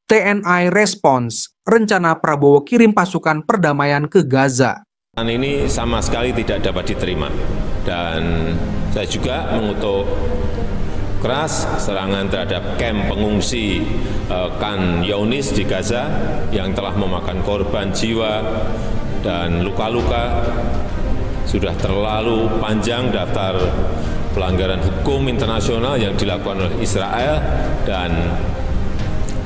TNI respons rencana Prabowo kirim pasukan perdamaian ke Gaza. Ini sama sekali tidak dapat diterima, dan saya juga mengutuk keras serangan terhadap kamp pengungsi Khan Younis di Gaza yang telah memakan korban jiwa dan luka-luka. Sudah terlalu panjang daftar pelanggaran hukum internasional yang dilakukan oleh Israel, dan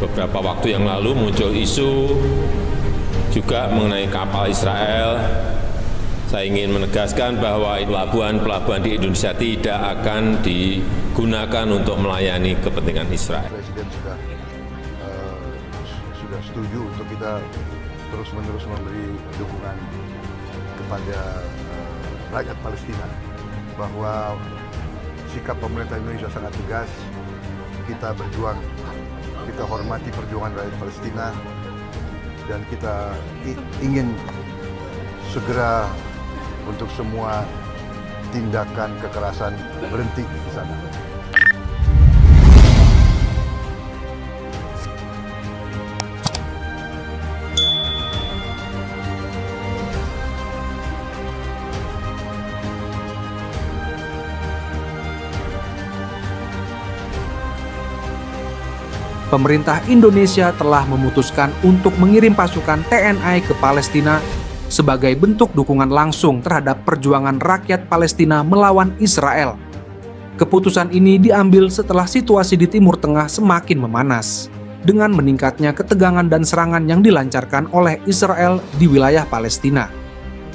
beberapa waktu yang lalu muncul isu juga mengenai kapal Israel. Saya ingin menegaskan bahwa pelabuhan-pelabuhan di Indonesia tidak akan digunakan untuk melayani kepentingan Israel. Presiden sudah setuju untuk kita terus-menerus memberi dukungan kepada rakyat Palestina, bahwa sikap pemerintah Indonesia sangat tegas. Kita berjuang, kita hormati perjuangan rakyat Palestina, dan kita ingin segera untuk semua tindakan kekerasan berhenti di sana. Pemerintah Indonesia telah memutuskan untuk mengirim pasukan TNI ke Palestina sebagai bentuk dukungan langsung terhadap perjuangan rakyat Palestina melawan Israel. Keputusan ini diambil setelah situasi di Timur Tengah semakin memanas, dengan meningkatnya ketegangan dan serangan yang dilancarkan oleh Israel di wilayah Palestina.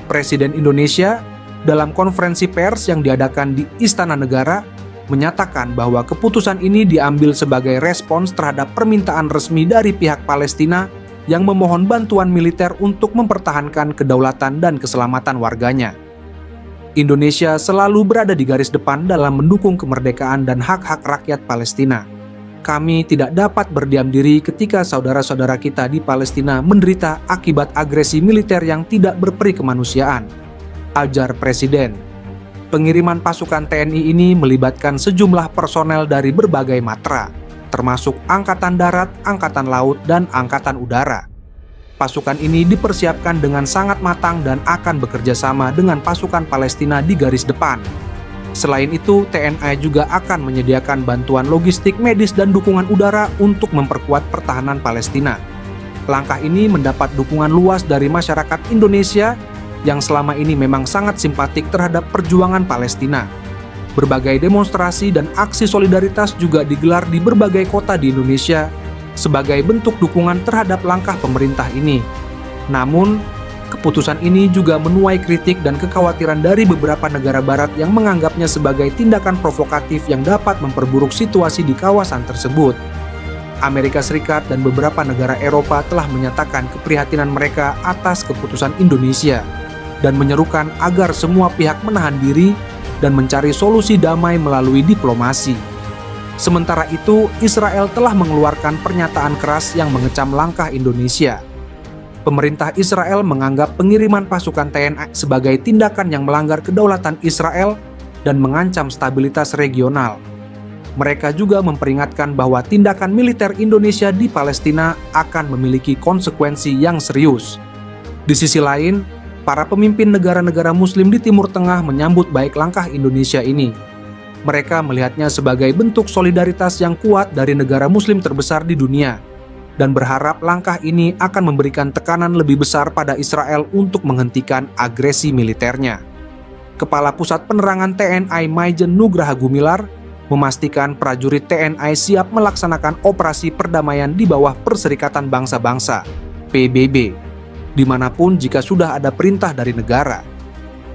Presiden Indonesia dalam konferensi pers yang diadakan di Istana Negara menyatakan bahwa keputusan ini diambil sebagai respons terhadap permintaan resmi dari pihak Palestina yang memohon bantuan militer untuk mempertahankan kedaulatan dan keselamatan warganya. Indonesia selalu berada di garis depan dalam mendukung kemerdekaan dan hak-hak rakyat Palestina. Kami tidak dapat berdiam diri ketika saudara-saudara kita di Palestina menderita akibat agresi militer yang tidak berperi kemanusiaan, ajar Presiden. Pengiriman pasukan TNI ini melibatkan sejumlah personel dari berbagai matra, termasuk Angkatan Darat, Angkatan Laut, dan Angkatan Udara. Pasukan ini dipersiapkan dengan sangat matang dan akan bekerja sama dengan pasukan Palestina di garis depan. Selain itu, TNI juga akan menyediakan bantuan logistik, medis, dan dukungan udara untuk memperkuat pertahanan Palestina. Langkah ini mendapat dukungan luas dari masyarakat Indonesia yang selama ini memang sangat simpatik terhadap perjuangan Palestina. Berbagai demonstrasi dan aksi solidaritas juga digelar di berbagai kota di Indonesia sebagai bentuk dukungan terhadap langkah pemerintah ini. Namun, keputusan ini juga menuai kritik dan kekhawatiran dari beberapa negara barat yang menganggapnya sebagai tindakan provokatif yang dapat memperburuk situasi di kawasan tersebut. Amerika Serikat dan beberapa negara Eropa telah menyatakan keprihatinan mereka atas keputusan Indonesia dan menyerukan agar semua pihak menahan diri dan mencari solusi damai melalui diplomasi. Sementara itu, Israel telah mengeluarkan pernyataan keras yang mengecam langkah Indonesia. Pemerintah Israel menganggap pengiriman pasukan TNI sebagai tindakan yang melanggar kedaulatan Israel dan mengancam stabilitas regional. Mereka juga memperingatkan bahwa tindakan militer Indonesia di Palestina akan memiliki konsekuensi yang serius. Di sisi lain, para pemimpin negara-negara Muslim di Timur Tengah menyambut baik langkah Indonesia ini. Mereka melihatnya sebagai bentuk solidaritas yang kuat dari negara Muslim terbesar di dunia, dan berharap langkah ini akan memberikan tekanan lebih besar pada Israel untuk menghentikan agresi militernya. Kepala Pusat Penerangan TNI Maijen Nugraha Gumilar memastikan prajurit TNI siap melaksanakan operasi perdamaian di bawah Perserikatan Bangsa-Bangsa, PBB, dimanapun jika sudah ada perintah dari negara.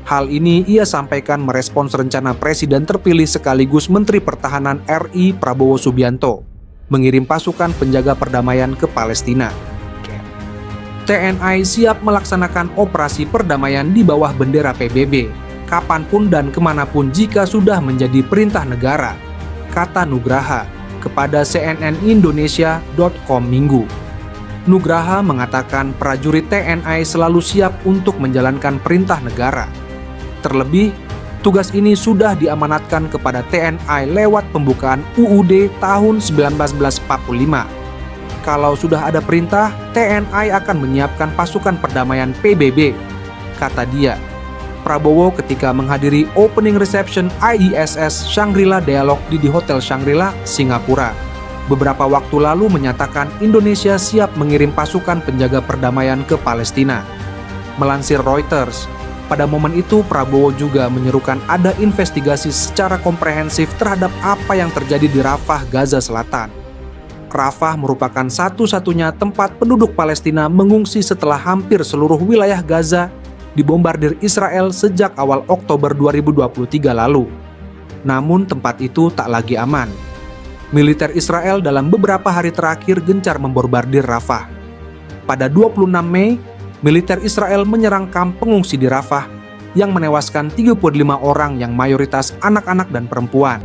Hal ini ia sampaikan merespons rencana Presiden terpilih sekaligus Menteri Pertahanan RI Prabowo Subianto mengirim pasukan penjaga perdamaian ke Palestina. TNI siap melaksanakan operasi perdamaian di bawah bendera PBB, kapanpun dan kemanapun jika sudah menjadi perintah negara, kata Nugraha kepada cnnindonesia.com Minggu. Nugraha mengatakan prajurit TNI selalu siap untuk menjalankan perintah negara. Terlebih, tugas ini sudah diamanatkan kepada TNI lewat pembukaan UUD tahun 1945. Kalau sudah ada perintah, TNI akan menyiapkan pasukan perdamaian PBB, kata dia. Prabowo ketika menghadiri opening reception IISS Shangri-La Dialog di Hotel Shangri-La, Singapura. Beberapa waktu lalu menyatakan Indonesia siap mengirim pasukan penjaga perdamaian ke Palestina. Melansir Reuters, pada momen itu Prabowo juga menyerukan ada investigasi secara komprehensif terhadap apa yang terjadi di Rafah, Gaza Selatan. Rafah merupakan satu-satunya tempat penduduk Palestina mengungsi setelah hampir seluruh wilayah Gaza dibombardir Israel sejak awal Oktober 2023 lalu. Namun tempat itu tak lagi aman. Militer Israel dalam beberapa hari terakhir gencar membombardir Rafah. Pada 26 Mei, militer Israel menyerang kamp pengungsi di Rafah yang menewaskan 35 orang yang mayoritas anak-anak dan perempuan.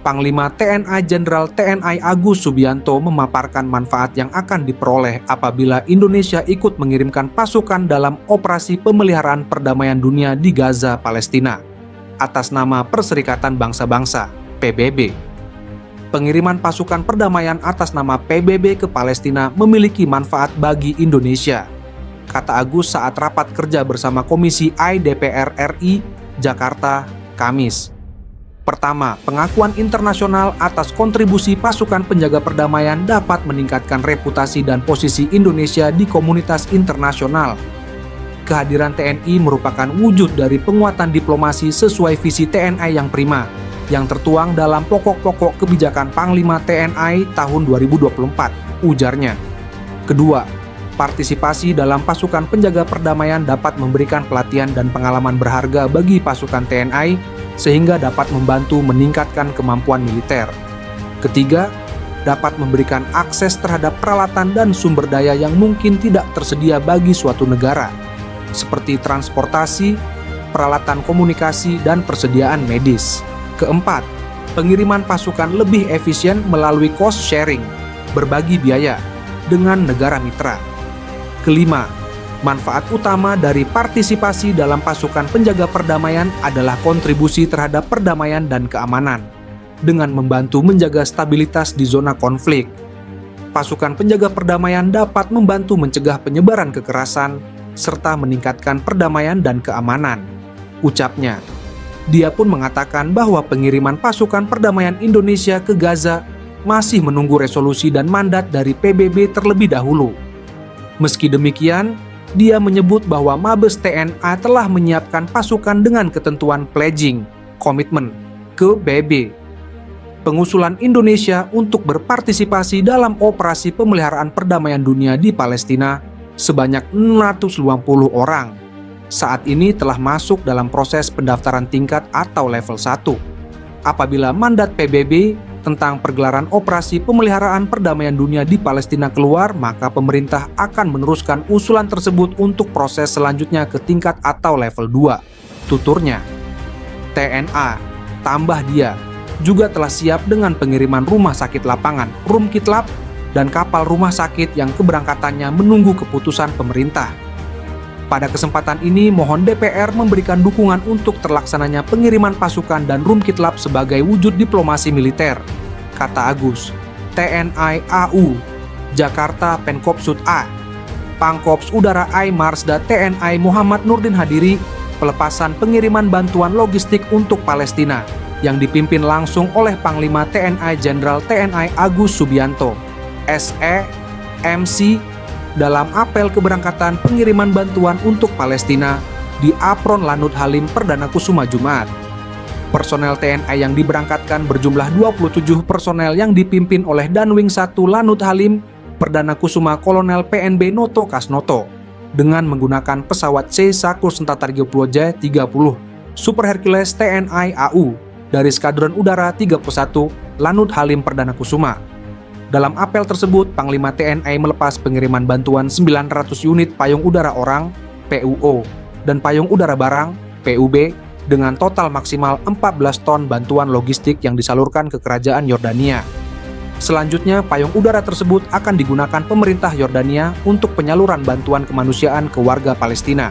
Panglima TNI Jenderal TNI Agus Subianto memaparkan manfaat yang akan diperoleh apabila Indonesia ikut mengirimkan pasukan dalam operasi pemeliharaan perdamaian dunia di Gaza, Palestina, atas nama Perserikatan Bangsa-Bangsa, PBB. Pengiriman pasukan perdamaian atas nama PBB ke Palestina memiliki manfaat bagi Indonesia, kata Agus saat rapat kerja bersama Komisi I DPR RI, Jakarta, Kamis. Pertama, pengakuan internasional atas kontribusi pasukan penjaga perdamaian dapat meningkatkan reputasi dan posisi Indonesia di komunitas internasional. Kehadiran TNI merupakan wujud dari penguatan diplomasi sesuai visi TNI yang prima, yang tertuang dalam pokok-pokok kebijakan Panglima TNI tahun 2024, ujarnya. Kedua, partisipasi dalam pasukan penjaga perdamaian dapat memberikan pelatihan dan pengalaman berharga bagi pasukan TNI sehingga dapat membantu meningkatkan kemampuan militer. Ketiga, dapat memberikan akses terhadap peralatan dan sumber daya yang mungkin tidak tersedia bagi suatu negara, seperti transportasi, peralatan komunikasi, dan persediaan medis. Keempat, pengiriman pasukan lebih efisien melalui cost sharing, berbagi biaya, dengan negara mitra. Kelima, manfaat utama dari partisipasi dalam pasukan penjaga perdamaian adalah kontribusi terhadap perdamaian dan keamanan, dengan membantu menjaga stabilitas di zona konflik. Pasukan penjaga perdamaian dapat membantu mencegah penyebaran kekerasan, serta meningkatkan perdamaian dan keamanan, ucapnya. Dia pun mengatakan bahwa pengiriman pasukan perdamaian Indonesia ke Gaza masih menunggu resolusi dan mandat dari PBB terlebih dahulu. Meski demikian, dia menyebut bahwa Mabes TNI telah menyiapkan pasukan dengan ketentuan pledging, komitmen, ke PBB. Pengusulan Indonesia untuk berpartisipasi dalam operasi pemeliharaan perdamaian dunia di Palestina sebanyak 650 orang. Saat ini telah masuk dalam proses pendaftaran tingkat atau level 1. Apabila mandat PBB tentang pergelaran operasi pemeliharaan perdamaian dunia di Palestina keluar, maka pemerintah akan meneruskan usulan tersebut untuk proses selanjutnya ke tingkat atau level 2, tuturnya. TNA, tambah dia, juga telah siap dengan pengiriman rumah sakit lapangan, Rumkitlab, dan kapal rumah sakit yang keberangkatannya menunggu keputusan pemerintah. Pada kesempatan ini, mohon DPR memberikan dukungan untuk terlaksananya pengiriman pasukan dan Rumkitlab sebagai wujud diplomasi militer, kata Agus. TNI AU, Jakarta Penkopsud A, Pangkops Udara I Marsda TNI Muhammad Nurdin hadiri pelepasan pengiriman bantuan logistik untuk Palestina yang dipimpin langsung oleh Panglima TNI Jenderal TNI Agus Subianto, SE, MC, dalam apel keberangkatan pengiriman bantuan untuk Palestina di Apron Lanut Halim Perdana Kusuma Jumat. Personel TNI yang diberangkatkan berjumlah 27 personel yang dipimpin oleh Danwing 1 Lanut Halim Perdana Kusuma Kolonel PNB Noto Kasnoto dengan menggunakan pesawat C-130J-30 Super Hercules TNI AU dari Skadron Udara 31 Lanut Halim Perdana Kusuma. Dalam apel tersebut, Panglima TNI melepas pengiriman bantuan 900 unit payung udara orang (PUO) dan payung udara barang (PUB) dengan total maksimal 14 ton bantuan logistik yang disalurkan ke Kerajaan Yordania. Selanjutnya, payung udara tersebut akan digunakan pemerintah Yordania untuk penyaluran bantuan kemanusiaan ke warga Palestina.